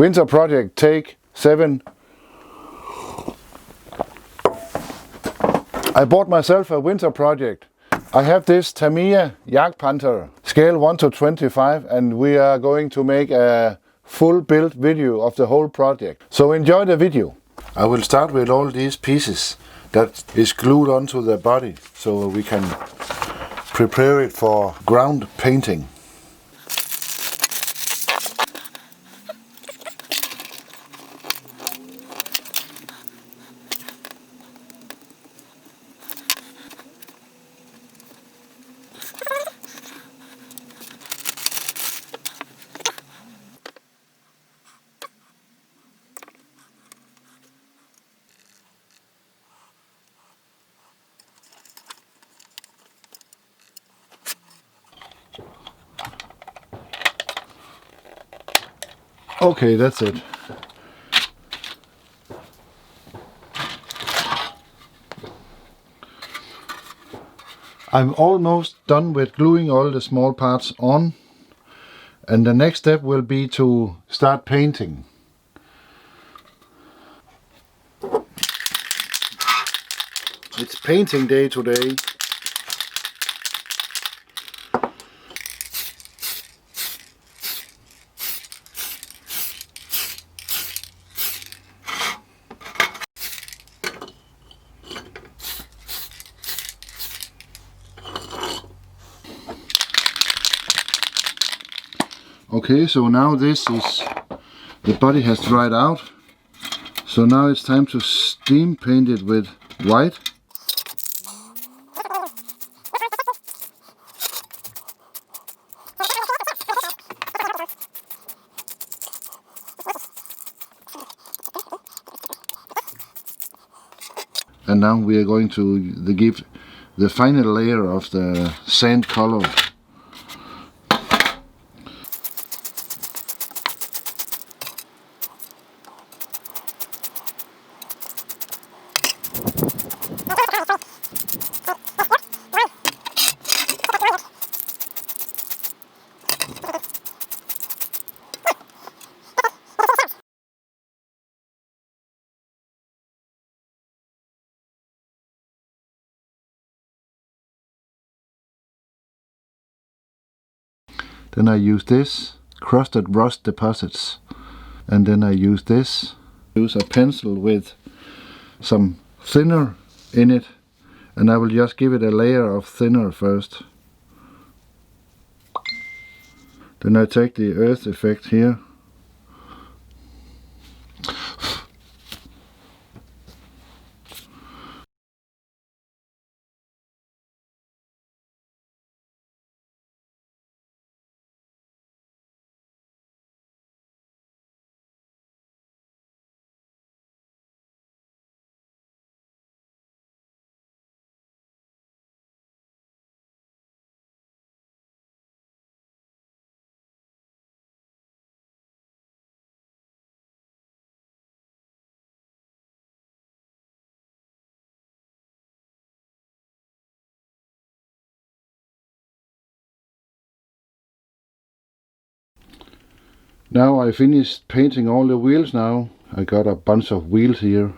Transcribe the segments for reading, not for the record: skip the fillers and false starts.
Winter project take 7. I bought myself a winter project. I have this Tamiya Jagdpanther, scale 1 to 25, and we are going to make a full build video of the whole project. So enjoy the video. I will start with all these pieces that is glued onto the body, so we can prepare it for ground painting. Okay, that's it. I'm almost done with gluing all the small parts on, and the next step will be to start painting. It's painting day today. Okay, so now the body has dried out. So now it's time to steam paint it with white. And now we are going to give the final layer of the sand color. Then I use this crusted rust deposits, and then I use this. Use a pencil with some thinner in it, and I will just give it a layer of thinner first. Then I take the earth effect here. Now I finished painting all the wheels now. I got a bunch of wheels here.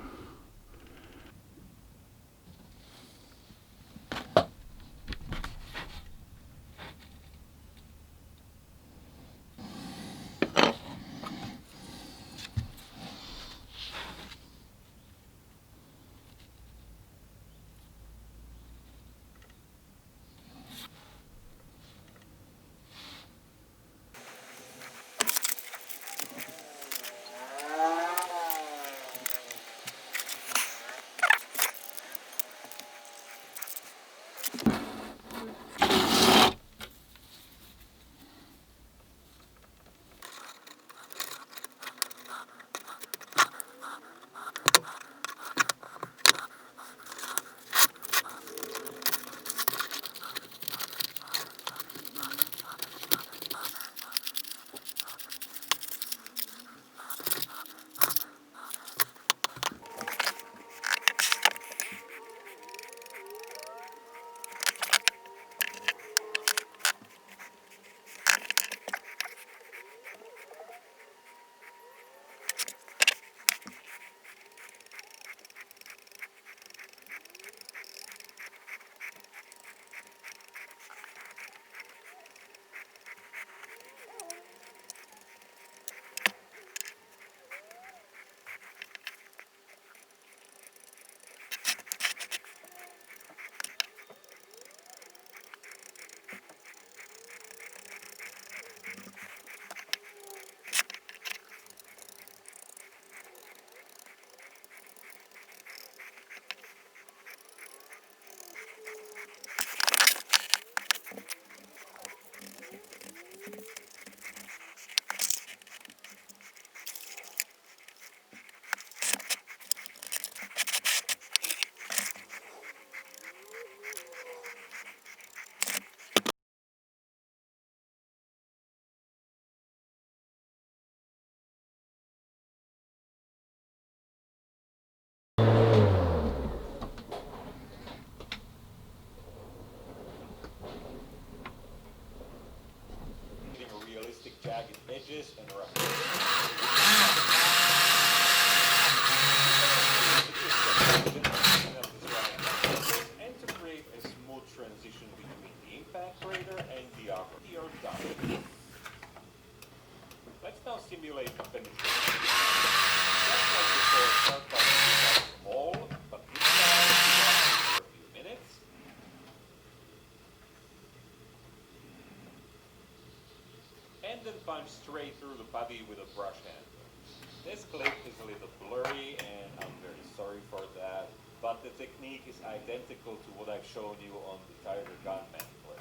edges and rough. And to create a smooth transition between the impact crater and the upper. You're done. Let's now simulate the penetration. Just like before, start by the hole, but this time you for a few minutes. And then punch straight through the body with a brush handle. This clip is a little blurry and I'm very sorry for that, but the technique is identical to what I've shown you on the Tiger Gunman clip.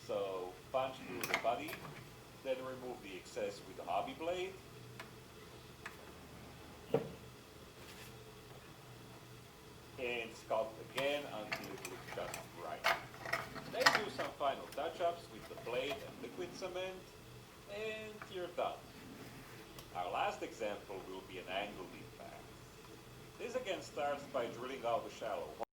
So punch through the body, then remove the excess with the hobby blade. And sculpt again until it looks just right. Then do some final touch-ups with the blade and liquid cement, and you're done. Our last example will be an angled impact. This again starts by drilling out a shallow hole.